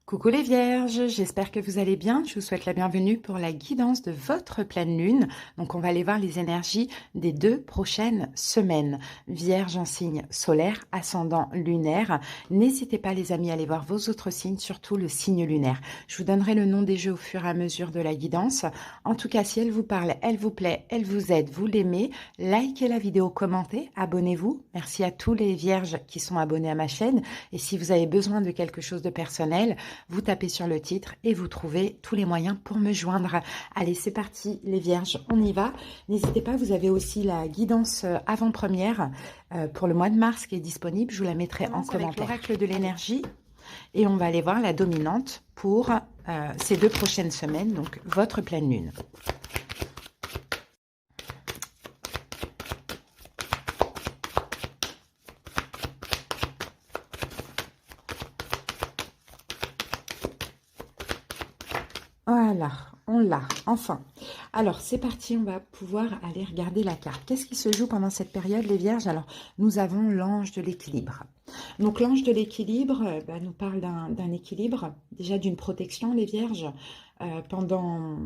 Coucou les vierges, j'espère que vous allez bien. Je vous souhaite la bienvenue pour la guidance de votre pleine lune. Donc on va aller voir les énergies des 2 prochaines semaines. Vierge en signe solaire, ascendant lunaire. N'hésitez pas les amis à aller voir vos autres signes, surtout le signe lunaire. Je vous donnerai le nom des jeux au fur et à mesure de la guidance. En tout cas, si elle vous parle, elle vous plaît, elle vous aide, vous l'aimez, likez la vidéo, commentez, abonnez-vous. Merci à tous les vierges qui sont abonnés à ma chaîne. Et si vous avez besoin de quelque chose de personnel, vous tapez sur le titre et vous trouvez tous les moyens pour me joindre. Allez, c'est parti les vierges, on y va. N'hésitez pas, vous avez aussi la guidance avant-première pour le mois de mars qui est disponible. Je vous la mettrai en commentaire. L'oracle de l'énergie et on va aller voir la dominante pour ces 2 prochaines semaines, donc votre pleine lune. Voilà, on l'a, enfin. Alors, c'est parti, on va pouvoir aller regarder la carte. Qu'est-ce qui se joue pendant cette période, les vierges? Alors, nous avons l'ange de l'équilibre. Donc, l'ange de l'équilibre nous parle d'un équilibre, déjà d'une protection, les vierges, pendant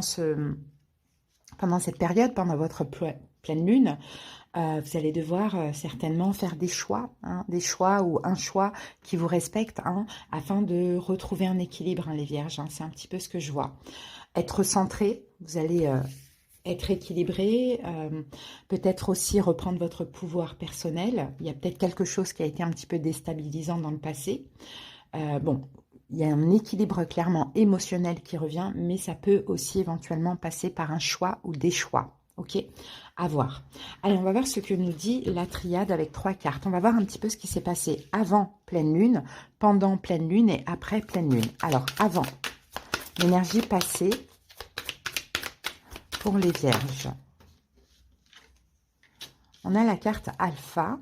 cette période, pendant votre pleine lune. Vous allez devoir certainement faire des choix ou un choix qui vous respecte afin de retrouver un équilibre, les vierges. C'est un petit peu ce que je vois. Être centré, vous allez être équilibré, peut-être aussi reprendre votre pouvoir personnel. Il y a peut-être quelque chose qui a été un petit peu déstabilisant dans le passé. Il y a un équilibre clairement émotionnel qui revient, mais ça peut aussi éventuellement passer par un choix ou des choix. Ok, à voir. Allez, on va voir ce que nous dit la triade avec 3 cartes. On va voir un petit peu ce qui s'est passé avant pleine lune, pendant pleine lune et après pleine lune. Alors, avant, l'énergie passée pour les vierges. On a la carte alpha,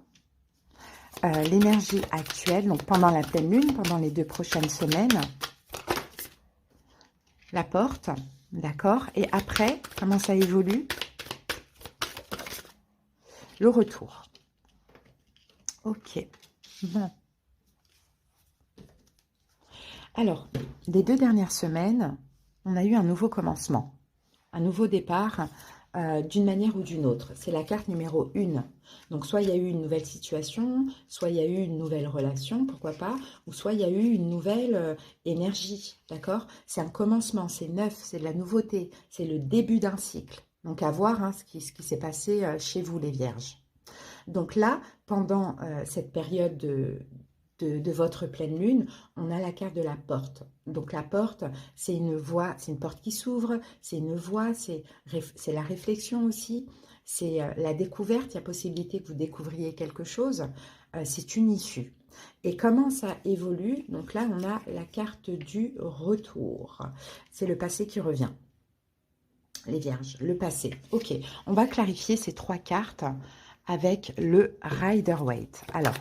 l'énergie actuelle, donc pendant la pleine lune, pendant les 2 prochaines semaines. La porte, d'accord. Et après, comment ça évolue? Le retour. Ok. Bon. Alors, les 2 dernières semaines, on a eu un nouveau commencement, un nouveau départ d'une manière ou d'une autre. C'est la carte numéro 1. Donc, soit il y a eu une nouvelle situation, soit il y a eu une nouvelle relation, pourquoi pas, ou soit il y a eu une nouvelle énergie, d'accord? C'est un commencement, c'est neuf, c'est de la nouveauté, c'est le début d'un cycle. Donc, à voir ce qui s'est passé chez vous, les vierges. Donc là, pendant cette période de votre pleine lune, on a la carte de la porte. Donc la porte, c'est une voie, c'est une porte qui s'ouvre, c'est une voie, c'est la réflexion aussi, c'est la découverte, il y a possibilité que vous découvriez quelque chose, c'est une issue. Et comment ça évolue? Donc là, on a la carte du retour. C'est le passé qui revient. Les vierges, le passé. Ok, on va clarifier ces 3 cartes avec le Rider-Waite. Alors,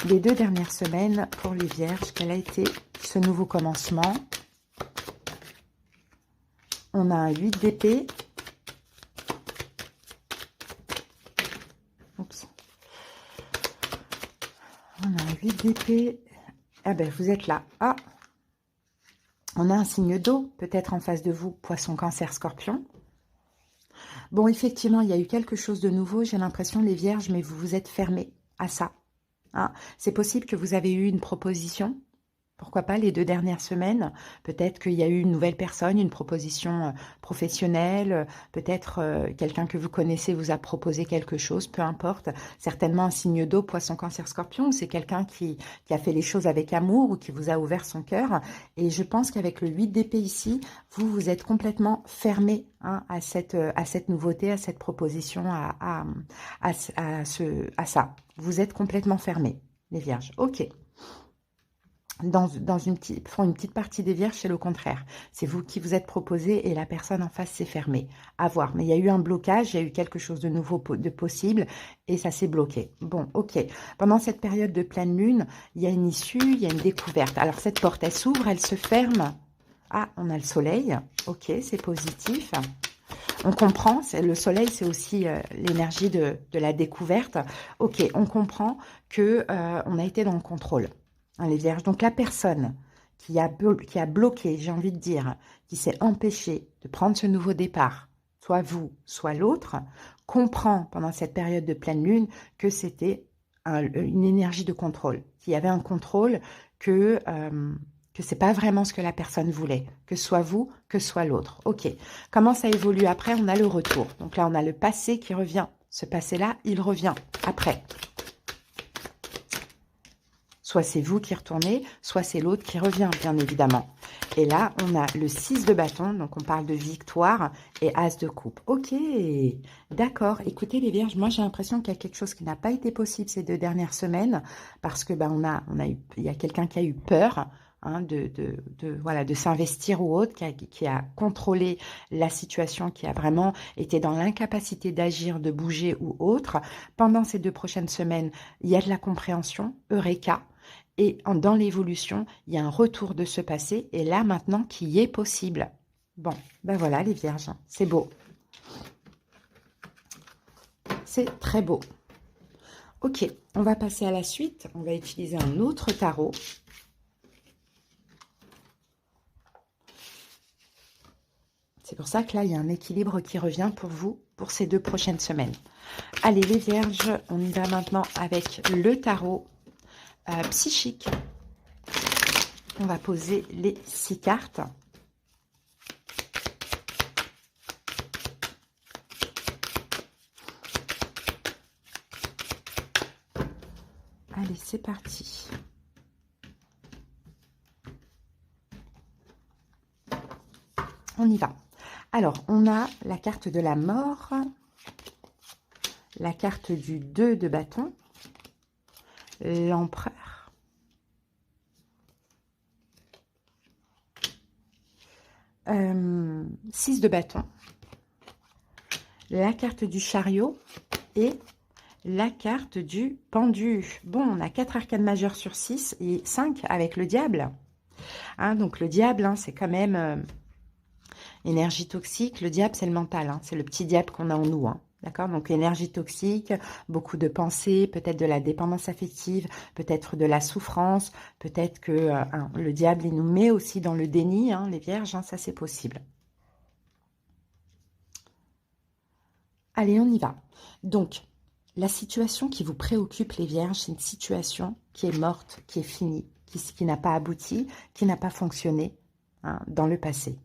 les 2 dernières semaines pour les vierges, quel a été ce nouveau commencement? On a un 8 d'épée. Oups. On a un 8 d'épée. Ah ben, vous êtes là. Ah, on a un signe d'eau, peut-être en face de vous, poisson, cancer, scorpion. Bon, effectivement, il y a eu quelque chose de nouveau, j'ai l'impression, les vierges, mais vous vous êtes fermés à ça. C'est possible que vous avez eu une proposition, pourquoi pas les 2 dernières semaines, peut-être qu'il y a eu une nouvelle personne, une proposition professionnelle, peut-être quelqu'un que vous connaissez vous a proposé quelque chose, peu importe, certainement un signe d'eau, poisson, cancer, scorpion, c'est quelqu'un qui a fait les choses avec amour ou qui vous a ouvert son cœur, et je pense qu'avec le 8 d'épée ici, vous êtes complètement fermé à cette nouveauté, à cette proposition, à ça. Vous êtes complètement fermés, les vierges. Ok. Pour une petite partie des vierges, c'est le contraire. C'est vous qui vous êtes proposé et la personne en face s'est fermée. À voir. Mais il y a eu un blocage, il y a eu quelque chose de nouveau, de possible, et ça s'est bloqué. Bon, ok. Pendant cette période de pleine lune, il y a une issue, il y a une découverte. Alors, cette porte, elle s'ouvre, elle se ferme. Ah, on a le soleil. Ok, c'est positif. On comprend, le soleil, c'est aussi l'énergie de la découverte. Ok, on comprend que on a été dans le contrôle, les vierges. Donc la personne qui a bloqué, j'ai envie de dire, qui s'est empêché de prendre ce nouveau départ, soit vous, soit l'autre, comprend pendant cette période de pleine lune que c'était une énergie de contrôle, qu'il y avait un contrôle que c'est pas vraiment ce que la personne voulait, que ce soit vous, que ce soit l'autre. Ok, comment ça évolue après? On a le retour. Donc là, on a le passé qui revient. Ce passé-là, il revient après. Soit c'est vous qui retournez, soit c'est l'autre qui revient, bien évidemment. Et là, on a le 6 de bâton, donc on parle de victoire, et As de coupe. Ok, d'accord. Écoutez les Vierges, moi j'ai l'impression qu'il y a quelque chose qui n'a pas été possible ces 2 dernières semaines, parce que il y a quelqu'un qui a eu peur, hein, voilà, de s'investir ou autre, qui a contrôlé la situation, qui a vraiment été dans l'incapacité d'agir, de bouger ou autre. Pendant ces 2 prochaines semaines, il y a de la compréhension, Eureka. Et dans l'évolution, il y a un retour de ce passé, et là, maintenant, qui est possible. Bon, ben voilà, les Vierges, c'est beau. C'est très beau. Ok, on va passer à la suite. On va utiliser un autre tarot. C'est pour ça que là, il y a un équilibre qui revient pour vous pour ces 2 prochaines semaines. Allez, les Vierges, on y va maintenant avec le tarot psychique. On va poser les 6 cartes. Allez, c'est parti. On y va. Alors, on a la carte de la mort, la carte du 2 de bâton, l'empereur, 6 de bâton, la carte du chariot et la carte du pendu. Bon, on a 4 arcanes majeures sur 6 et 5 avec le diable. Hein, donc le diable, hein, c'est quand même énergie toxique. Le diable, c'est le mental, hein, c'est le petit diable qu'on a en nous. Hein. D'accord? Donc énergie toxique, beaucoup de pensées, peut-être de la dépendance affective, peut-être de la souffrance, peut-être que le diable, il nous met aussi dans le déni, hein, les Vierges, hein, ça c'est possible. Allez, on y va. Donc, la situation qui vous préoccupe, les Vierges, c'est une situation qui est morte, qui est finie, qui n'a pas abouti, qui n'a pas fonctionné, hein, dans le passé.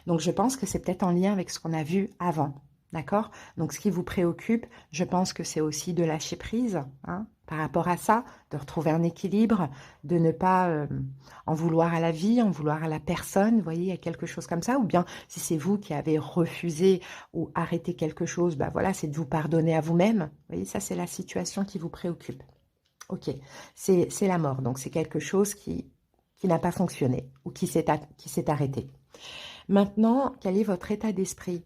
Donc, je pense que c'est peut-être en lien avec ce qu'on a vu avant. D'accord? Donc, ce qui vous préoccupe, je pense que c'est aussi de lâcher prise, hein, par rapport à ça, de retrouver un équilibre, de ne pas en vouloir à la vie, en vouloir à la personne. Vous voyez, il y a quelque chose comme ça. Ou bien, si c'est vous qui avez refusé ou arrêté quelque chose, bah voilà, c'est de vous pardonner à vous-même. Vous voyez, ça, c'est la situation qui vous préoccupe. Ok, c'est la mort. Donc, c'est quelque chose qui n'a pas fonctionné ou qui s'est arrêté. Maintenant, quel est votre état d'esprit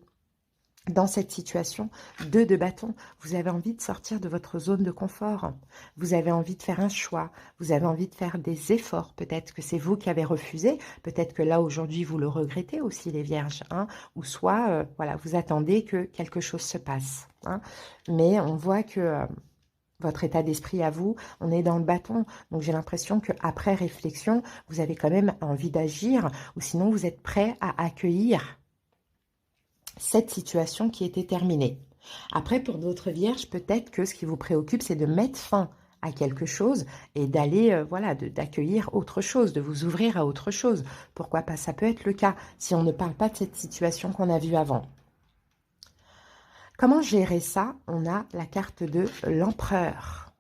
dans cette situation? 2 de bâton, vous avez envie de sortir de votre zone de confort. Vous avez envie de faire un choix. Vous avez envie de faire des efforts. Peut-être que c'est vous qui avez refusé. Peut-être que là, aujourd'hui, vous le regrettez aussi, les Vierges. Hein, ou soit, voilà, vous attendez que quelque chose se passe. Hein. Mais on voit que votre état d'esprit à vous, on est dans le bâton. Donc, j'ai l'impression qu'après réflexion, vous avez quand même envie d'agir. Ou sinon, vous êtes prêt à accueillir cette situation qui était terminée. Après, pour d'autres Vierges, peut-être que ce qui vous préoccupe, c'est de mettre fin à quelque chose et d'aller, voilà, d'accueillir autre chose, de vous ouvrir à autre chose. Pourquoi pas? Ça peut être le cas si on ne parle pas de cette situation qu'on a vue avant. Comment gérer ça? On a la carte de l'empereur.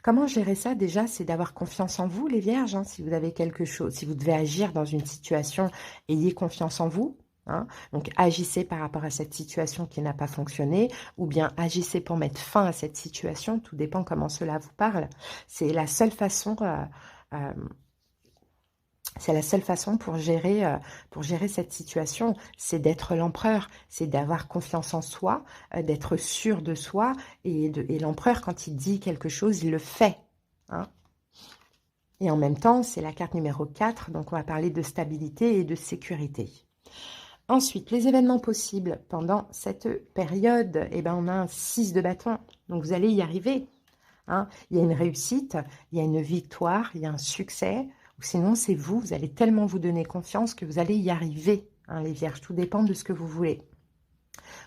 Comment gérer ça? Déjà, c'est d'avoir confiance en vous, les Vierges. Hein, si vous avez quelque chose, si vous devez agir dans une situation, ayez confiance en vous. Hein. Donc, agissez par rapport à cette situation qui n'a pas fonctionné, ou bien agissez pour mettre fin à cette situation. Tout dépend comment cela vous parle. C'est la seule façon, pour gérer cette situation. C'est d'être l'empereur, c'est d'avoir confiance en soi, d'être sûr de soi. Et l'empereur, quand il dit quelque chose, il le fait. Hein. Et en même temps, c'est la carte numéro 4, donc on va parler de stabilité et de sécurité. Ensuite, les événements possibles pendant cette période, eh ben, on a un 6 de bâton, donc vous allez y arriver. Hein. Il y a une réussite, il y a une victoire, il y a un succès, Sinon, c'est vous, vous allez tellement vous donner confiance que vous allez y arriver, hein, les vierges. Tout dépend de ce que vous voulez.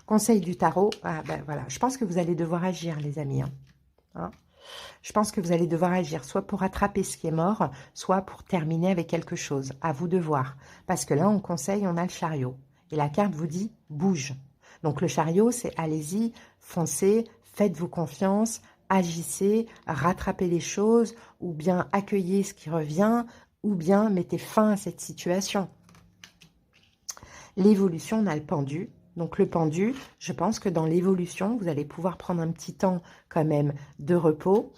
Conseil du tarot, ah, ben voilà, je pense que vous allez devoir agir, les amis. Hein. Je pense que vous allez devoir agir, soit pour rattraper ce qui est mort, soit pour terminer avec quelque chose. À vous de voir. Parce que là, en conseil, on a le chariot. Et la carte vous dit « bouge ». Donc le chariot, c'est allez-y, foncez, faites-vous confiance, agissez, rattrapez les choses, ou bien accueillez ce qui revient, ou bien mettez fin à cette situation. L'évolution, on a le pendu. Donc le pendu, je pense que dans l'évolution, vous allez pouvoir prendre un petit temps quand même de repos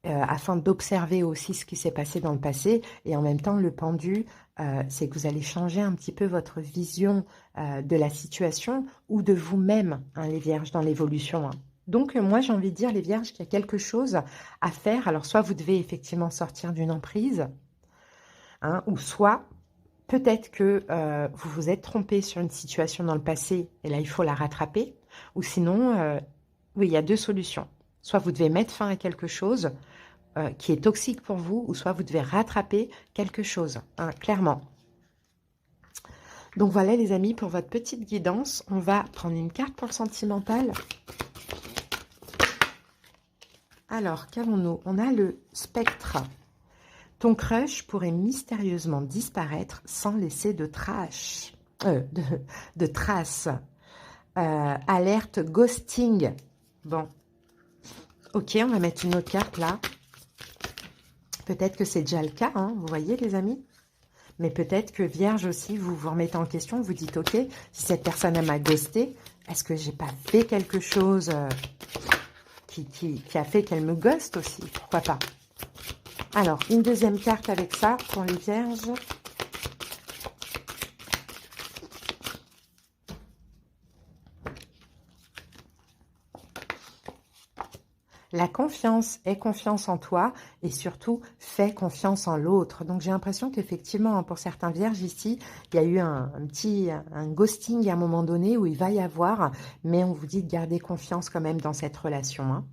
afin d'observer aussi ce qui s'est passé dans le passé. Et en même temps, le pendu, c'est que vous allez changer un petit peu votre vision de la situation ou de vous-même, hein, les vierges, dans l'évolution. Hein. Donc moi, j'ai envie de dire, les vierges, qu'il y a quelque chose à faire. Alors soit vous devez effectivement sortir d'une emprise, hein, ou soit... Peut-être que vous vous êtes trompé sur une situation dans le passé et là, il faut la rattraper. Ou sinon, oui, il y a deux solutions. Soit vous devez mettre fin à quelque chose qui est toxique pour vous, ou soit vous devez rattraper quelque chose, hein, clairement. Donc voilà les amis, pour votre petite guidance, on va prendre une carte pour le sentimental. Alors, qu'avons-nous? On a le spectre. Ton crush pourrait mystérieusement disparaître sans laisser de traces. Alerte ghosting. Bon. Ok, on va mettre une autre carte là. Peut-être que c'est déjà le cas, hein, vous voyez les amis. Mais peut-être que Vierge aussi, vous vous remettez en question, vous dites, ok, si cette personne m'a ghosté, est-ce que j'ai pas fait quelque chose qui a fait qu'elle me ghoste aussi? Pourquoi pas? Alors, une deuxième carte avec ça pour les vierges. La confiance est confiance en toi et surtout, fais confiance en l'autre. Donc, j'ai l'impression qu'effectivement, pour certains vierges ici, il y a eu un ghosting à un moment donné où il va y avoir, mais on vous dit de garder confiance quand même dans cette relation, hein.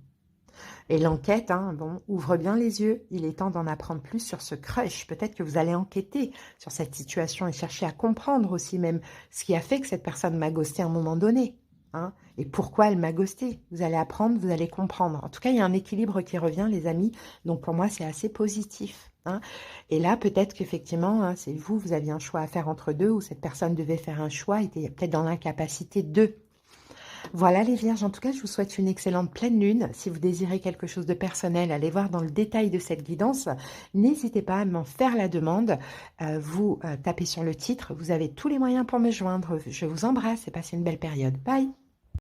Et l'enquête, hein, bon, ouvre bien les yeux. Il est temps d'en apprendre plus sur ce crush. Peut-être que vous allez enquêter sur cette situation et chercher à comprendre aussi même ce qui a fait que cette personne m'a ghosté à un moment donné. Hein, et pourquoi elle m'a ghosté. Vous allez apprendre, vous allez comprendre. En tout cas, il y a un équilibre qui revient, les amis. Donc, pour moi, c'est assez positif. Hein. Et là, peut-être qu'effectivement, hein, c'est vous, vous aviez un choix à faire entre deux, ou cette personne devait faire un choix, était peut-être dans l'incapacité de... Voilà les vierges, en tout cas je vous souhaite une excellente pleine lune. Si vous désirez quelque chose de personnel, allez voir dans le détail de cette guidance. N'hésitez pas à m'en faire la demande. Vous tapez sur le titre, vous avez tous les moyens pour me joindre. Je vous embrasse et passez une belle période. Bye.